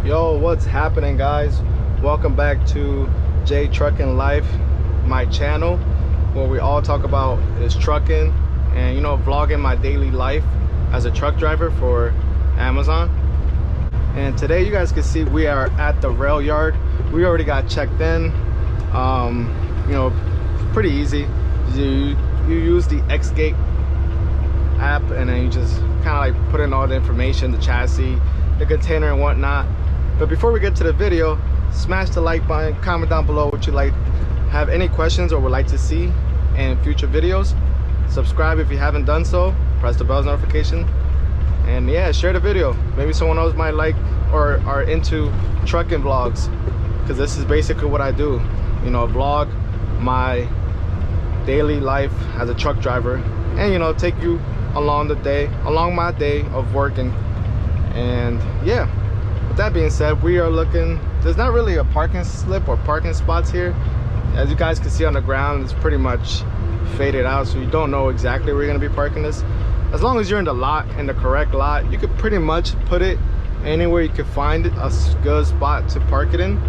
Yo, what's happening, guys? Welcome back to J Trucking Life, my channel, where we all talk about is trucking and, you know, vlogging my daily life as a truck driver for Amazon. And today you guys can see we are at the rail yard. We already got checked in. You know, pretty easy. You use the Xgate app and then you just kind of like put in all the information, the chassis, the container and whatnot. But before we get to the video, smash the like button, comment down below what you like, have any questions or would like to see in future videos. Subscribe if you haven't done so, press the bell notification, and yeah, share the video. Maybe someone else might like or are into trucking vlogs, because this is basically what I do, you know, vlog my daily life as a truck driver and, you know, take you along my day of working. And yeah, with that being said, we are looking, there's not really a parking slip or parking spots here. As you guys can see on the ground, it's pretty much faded out, so you don't know exactly where you're going to be parking this. As long as you're in the lot, in the correct lot, you could pretty much put it anywhere you can find a good spot to park it in.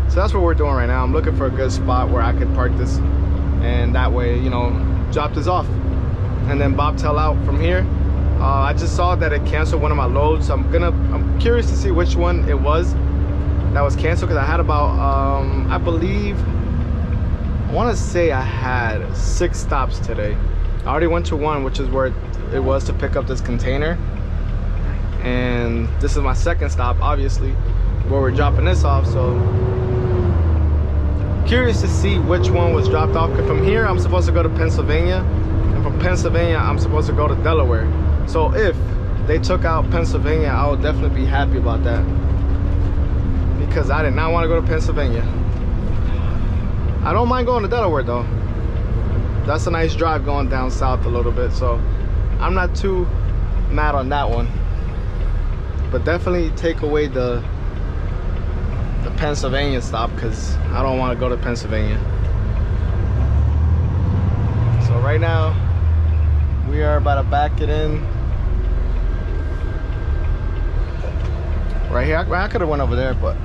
So that's what we're doing right now. I'm looking for a good spot where I could park this, and that way, you know, drop this off and then bobtail out from here. I just saw that it canceled one of my loads, so I'm curious to see which one it was that was canceled, because I had about I believe, I want to say I had 6 stops today. I already went to one, which is where it was to pick up this container, and this is my second stop, obviously, where we're dropping this off. So curious to see which one was dropped off, because from here I'm supposed to go to Pennsylvania, and from Pennsylvania I'm supposed to go to Delaware. So if they took out Pennsylvania, I would definitely be happy about that, because I did not want to go to Pennsylvania. I don't mind going to Delaware though. That's a nice drive going down south a little bit, so I'm not too mad on that one. But definitely take away the Pennsylvania stop, because I don't want to go to Pennsylvania. So right now we are about to back it in right here. I could have went over there, but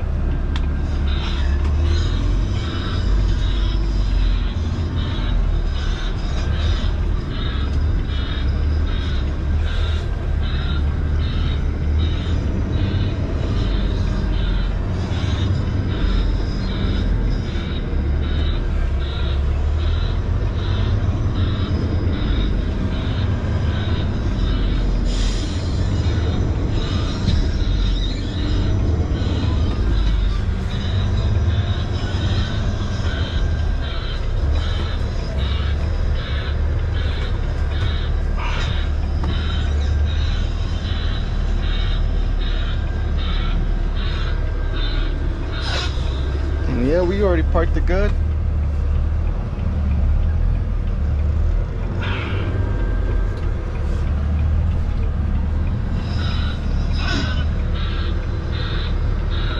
yeah, we already parked it good.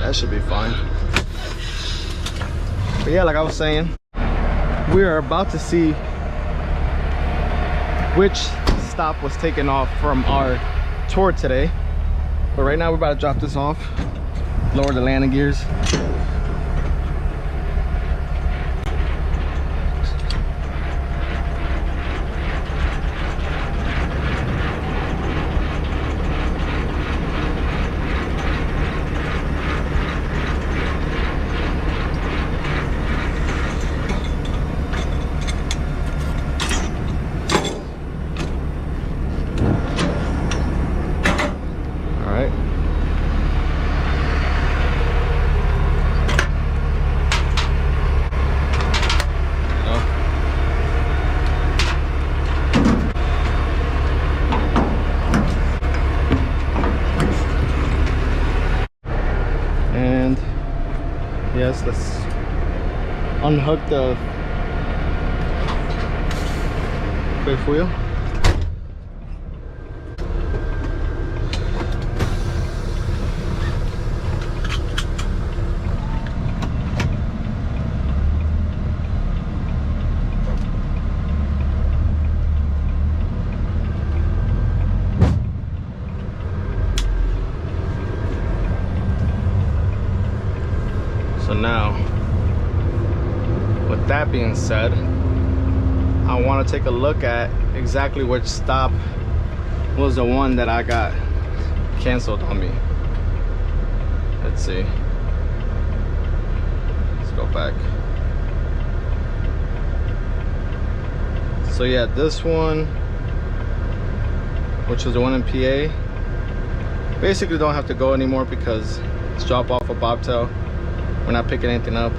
That should be fine. But yeah, like I was saying, we are about to see which stop was taken off from our tour today. But right now we're about to drop this off, lower the landing gears. Yes, let's unhook the fifth wheel. So now, with that being said, I want to take a look at exactly which stop was the one that I got canceled on me. Let's see. Let's go back. So yeah, this one, which was the one in PA, basically don't have to go anymore because it's drop off a bobtail. We're not picking anything up.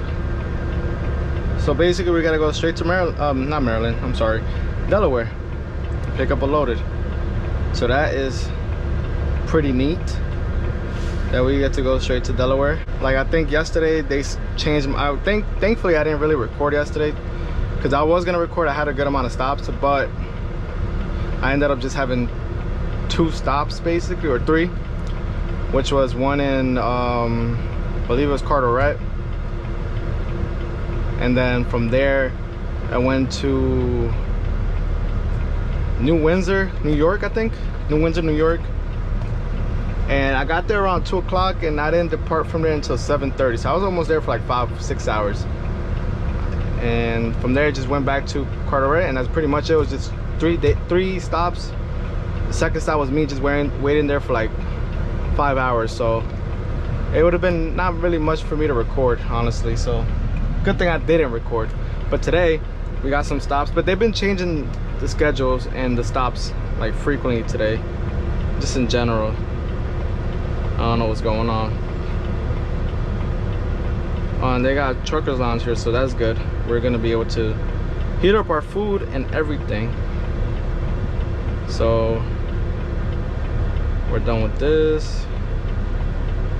So basically we gotta go straight to Maryland, not Maryland, I'm sorry, Delaware. Pick up a loaded. So that is pretty neat that we get to go straight to Delaware. Like, I think yesterday they changed, thankfully I didn't really record yesterday, because I was gonna record. I had a good amount of stops, but I ended up just having 2 stops basically, or 3, which was one in I believe it was Carteret, and then from there I went to New Windsor, New York, I think. New Windsor, New York. And I got there around 2 o'clock and I didn't depart from there until 7:30. So I was almost there for like 5-6 hours. And from there, just went back to Carteret, and that's pretty much it. It was just 3 stops. The second stop was me just waiting there for like 5 hours. So it would have been not really much for me to record, honestly. So good thing I didn't record. But today, we got some stops, but they've been changing the schedules and the stops like frequently today, just in general. I don't know what's going on. And they got truckers lounge here, so that's good. We're gonna be able to heat up our food and everything. So we're done with this.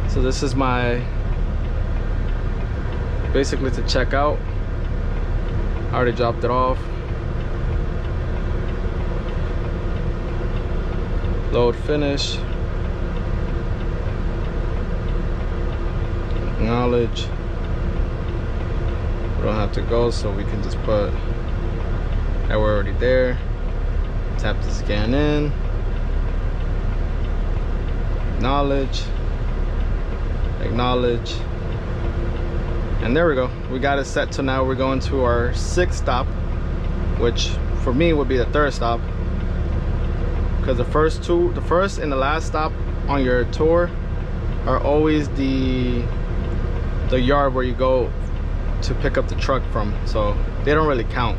So this is my, basically to check out. I already dropped it off. Load finish. Acknowledge. We don't have to go, so we can just put that we're already there. Tap to scan in. Acknowledge. Acknowledge. And there we go. We got it set to now we're going to our 6th stop, which for me would be the 3rd stop. Because the first and the last stop on your tour are always the yard where you go to pick up the truck from. So they don't really count,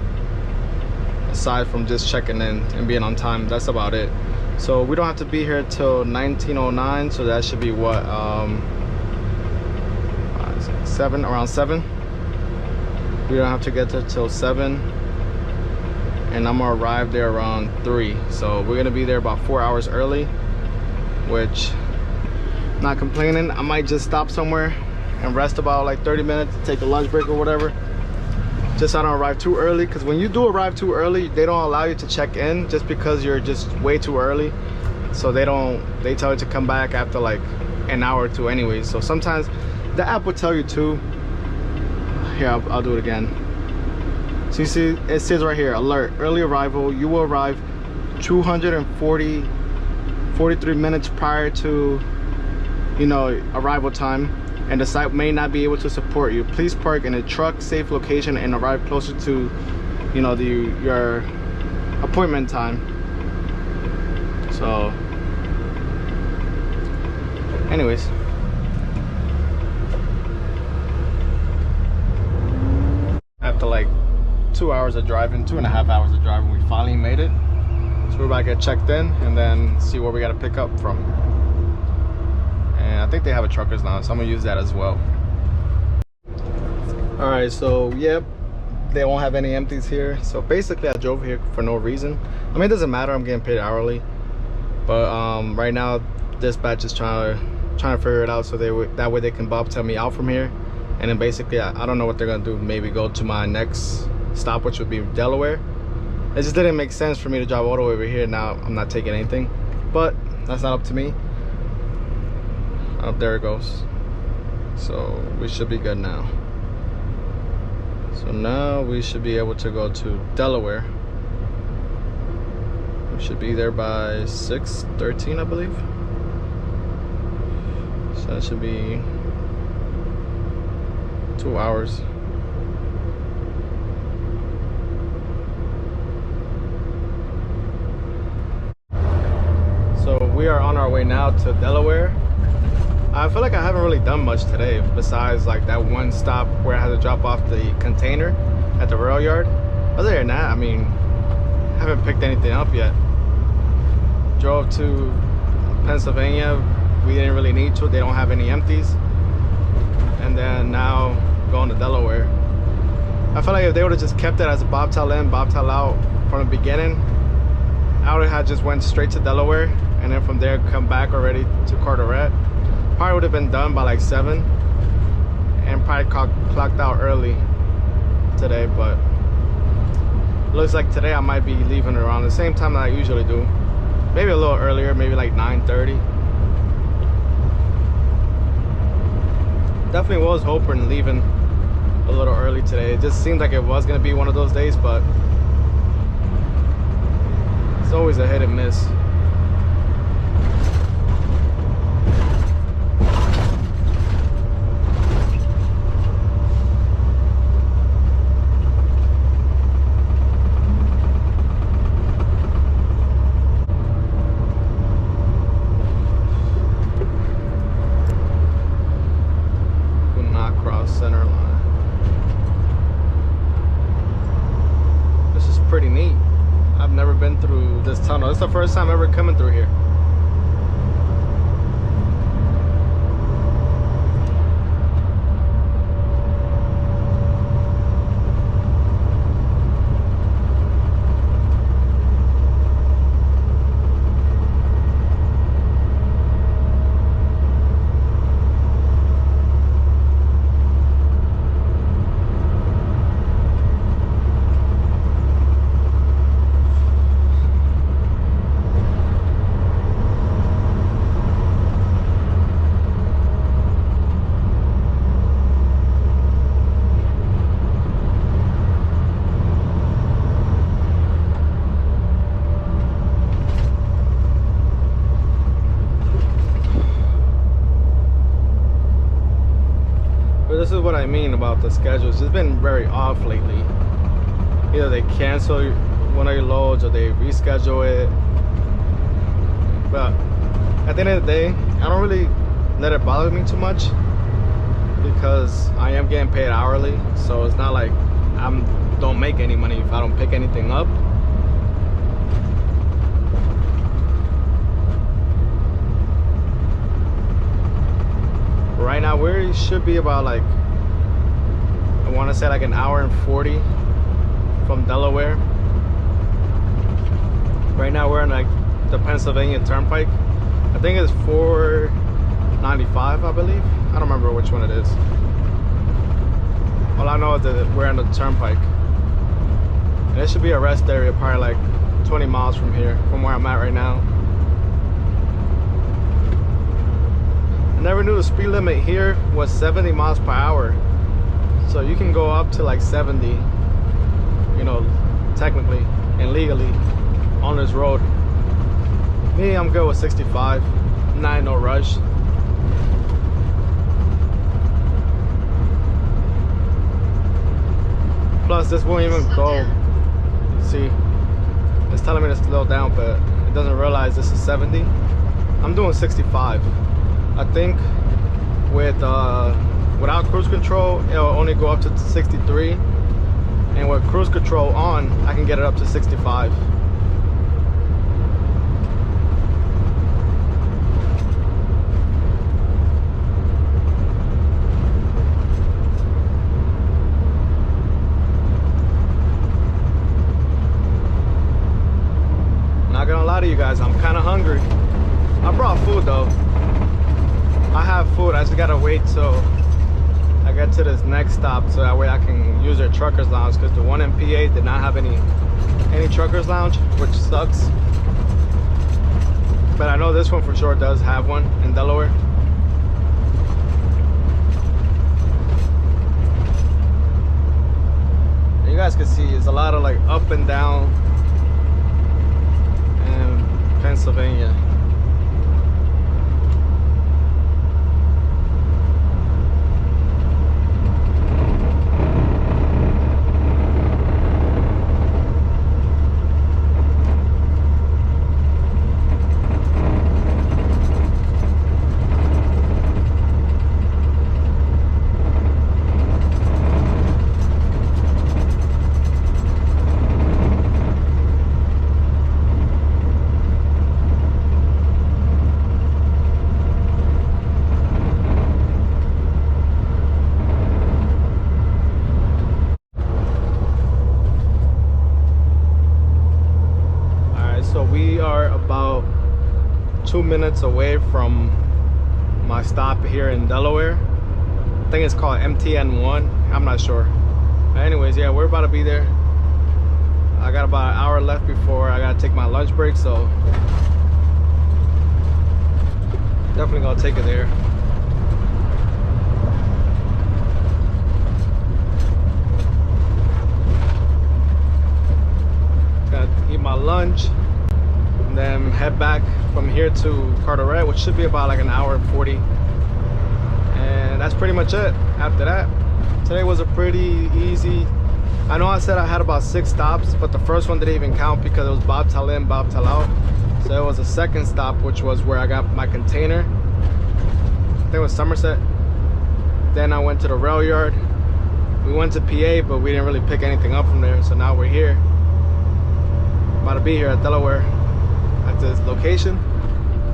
aside from just checking in and being on time. That's about it. So we don't have to be here till 1909, so that should be what, around 7. We don't have to get there till 7, and I'm gonna arrive there around 3. So we're gonna be there about 4 hours early, which, not complaining. I might just stop somewhere and rest about like 30 minutes, take a lunch break or whatever, just so I don't arrive too early. Because when you do arrive too early, they don't allow you to check in just because you're just way too early. So they tell you to come back after like an hour or 2 anyways. So sometimes the app will tell you to. Here, I'll do it again. So you see, it says right here, alert, early arrival. You will arrive 243 minutes prior to, you know, arrival time, and the site may not be able to support you. Please park in a truck safe location and arrive closer to, you know, your appointment time. So anyways, after like 2 hours of driving, 2.5 hours of driving, we finally made it. So we're about to get checked in and then see where we got to pick up from. And I think they have a truckers lounge, so I'm gonna use that as well. All right, so yep, they won't have any empties here. So basically I drove here for no reason. I mean, it doesn't matter, I'm getting paid hourly, but right now dispatch is trying to figure it out so that way they can bobtail me out from here. And then basically I don't know what they're gonna do, maybe go to my next stop, which would be Delaware. It just didn't make sense for me to drive all the way over here. Now I'm not taking anything, but that's not up to me. Up there it goes. So we should be good now. So now we should be able to go to Delaware. We should be there by 6:13, I believe. So that should be 2 hours. So we are on our way now to Delaware. I feel like I haven't really done much today besides like that one stop where I had to drop off the container at the rail yard. Other than that, I mean, I haven't picked anything up yet. Drove to Pennsylvania. We didn't really need to. They don't have any empties. And then now going to Delaware. I feel like if they would have just kept it as a bobtail in, bobtail out from the beginning, I would have just went straight to Delaware and then from there come back already to Carteret. Probably would have been done by like 7 and probably clocked out early today, but looks like today I might be leaving around the same time that I usually do. Maybe a little earlier, maybe like 9:30. Definitely was hoping leaving a little early today. It just seemed like it was gonna be one of those days, but it's always a hit and miss. Center line. This is pretty neat. I've never been through this tunnel. It's the first time ever coming through here. This is what I mean about the schedules. It's been very off lately. Either they cancel one of your loads or they reschedule it. But at the end of the day, I don't really let it bother me too much because I am getting paid hourly. So it's not like I don't make any money if I don't pick anything up. Right now we should be about like, I want to say like an hour and 40 from Delaware. Right now we're on like the Pennsylvania Turnpike. I think it's 495, I believe. I don't remember which one it is. All I know is that we're on the Turnpike. And it should be a rest area probably like 20 miles from here, from where I'm at right now. I never knew the speed limit here was 70 miles per hour. So you can go up to like 70, you know, technically and legally on this road. Me, I'm good with 65, not no rush. Plus this won't even go, see, it's telling me to slow down, but it doesn't realize this is 70. I'm doing 65. I think with without cruise control, it'll only go up to 63, and with cruise control on, I can get it up to 65. Not gonna lie to you guys, I'm kind of hungry. I brought food though. I have food, I just gotta wait till I get to this next stop so that way I can use their truckers lounge, because the one in PA did not have any truckers lounge, which sucks. But I know this one for sure does have one in Delaware. You guys can see it's a lot of like up and down in Pennsylvania. minutes away from my stop here in Delaware. I think it's called MTN1. I'm not sure. But anyways, yeah, we're about to be there. I got about an hour left before I gotta take my lunch break, so definitely gonna take it there. Gotta eat my lunch and then head back from here to Carteret, which should be about like an hour and 40. And that's pretty much it. After that, today was a pretty easy. I know I said I had about 6 stops, but the first one didn't even count because it was bobtail in, bobtail out. So it was a second stop, which was where I got my container. I think it was Somerset. Then I went to the rail yard. We went to PA, but we didn't really pick anything up from there. So now we're here. About to be here at Delaware at this location,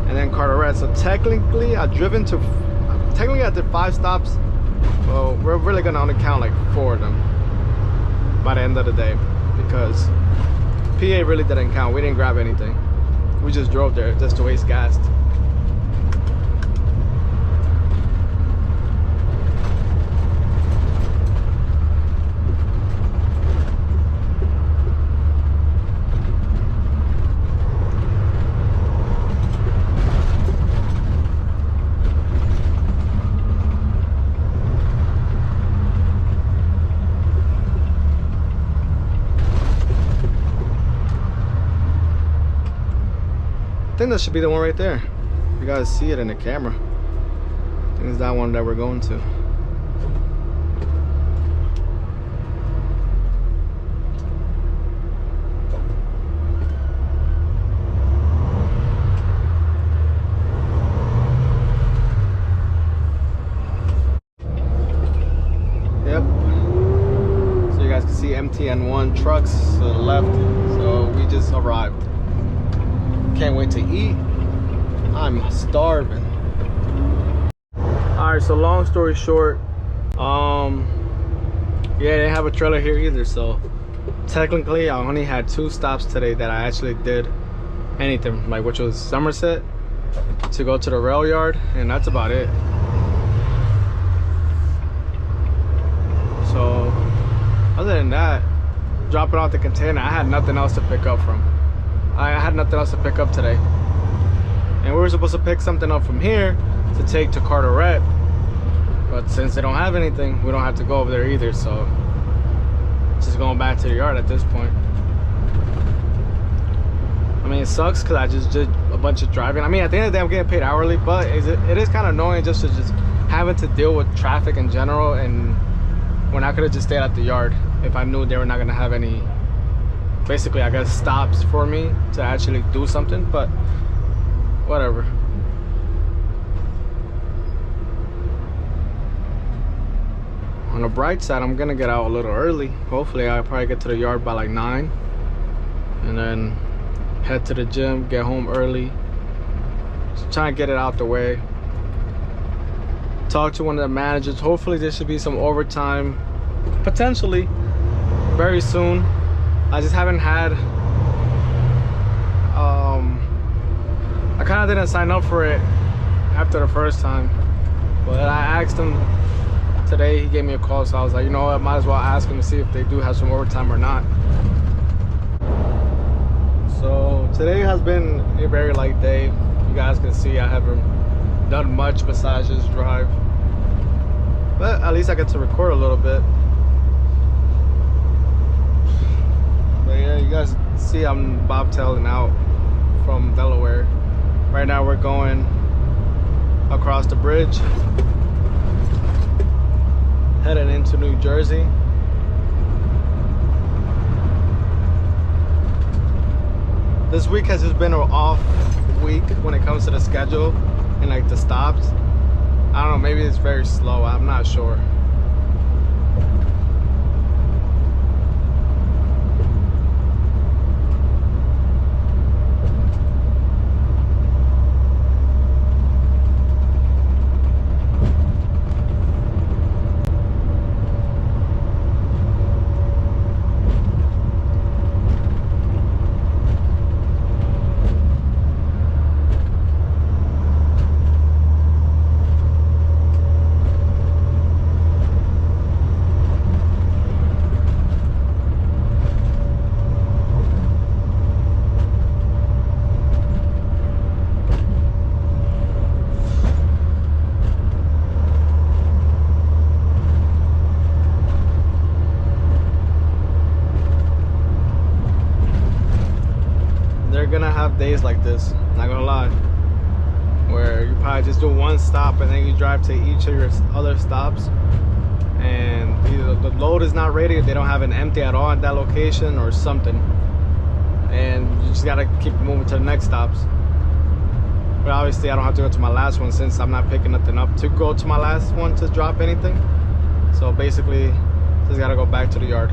and then Carteret. So technically, I did 5 stops. Well, we're really gonna only count like 4 of them by the end of the day, because PA really didn't count. We didn't grab anything. We just drove there just to waste gas. I think that should be the one right there. You guys see it in the camera. I think it's that one that we're going to. Yep. So you guys can see MTN1 trucks to the left. So we just arrived. Can't wait to eat. I'm starving. All right, so long story short, yeah, they didn't have a trailer here either, so technically I only had 2 stops today that I actually did anything, like, which was Somerset to go to the rail yard, and that's about it. So other than that, dropping off the container, I had nothing else to pick up from. I had nothing else to pick up today. And we were supposed to pick something up from here to take to Carteret. But since they don't have anything, we don't have to go over there either. So just going back to the yard at this point. I mean, it sucks because I just did a bunch of driving. I mean, at the end of the day, I'm getting paid hourly, but it is kind of annoying just having to deal with traffic in general. And when I could have just stayed at the yard if I knew they were not going to have any, basically, I guess, stops for me to actually do something, but whatever. On the bright side, I'm gonna get out a little early. Hopefully, I'll probably get to the yard by like 9, and then head to the gym, get home early. Just trying to get it out the way. Talk to one of the managers. Hopefully, there should be some overtime, potentially, very soon. I just haven't had, I kind of didn't sign up for it after the first time, but I asked him today. He gave me a call, so I was like, you know what, might as well ask him to see if they do have some overtime or not. So today has been a very light day. You guys can see I haven't done much besides just drive, but at least I get to record a little bit. But yeah, you guys see I'm bobtailing out from Delaware. Right now we're going across the bridge, heading into New Jersey. This week has just been an off week when it comes to the schedule and like the stops. I don't know, maybe it's very slow, I'm not sure. have days like this, not gonna lie, where you probably just do one stop and then you drive to each of your other stops, and either the load is not ready, or they don't have an empty at all at that location or something, and you just gotta keep moving to the next stops. But obviously I don't have to go to my last one since I'm not picking nothing up to go to my last one to drop anything. So basically just gotta go back to the yard.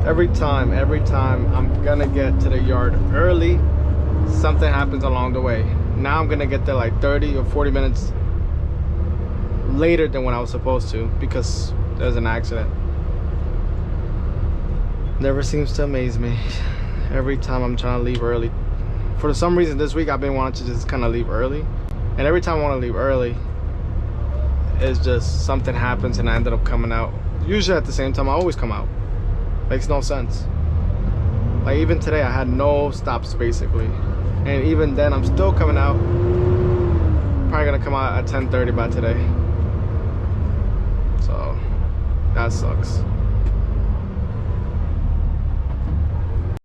Every time I'm gonna get to the yard early, something happens along the way. Now I'm gonna get there like 30 or 40 minutes later than when I was supposed to because there's an accident. Never seems to amaze me. Every time I'm trying to leave early. For some reason this week I've been wanting to just kind of leave early, and every time I want to leave early, it's just something happens and I ended up coming out. Usually at the same time I always come out. Makes no sense. Like even today I had no stops basically, and even then I'm still coming out. Probably gonna come out at 10:30 by today, so that sucks.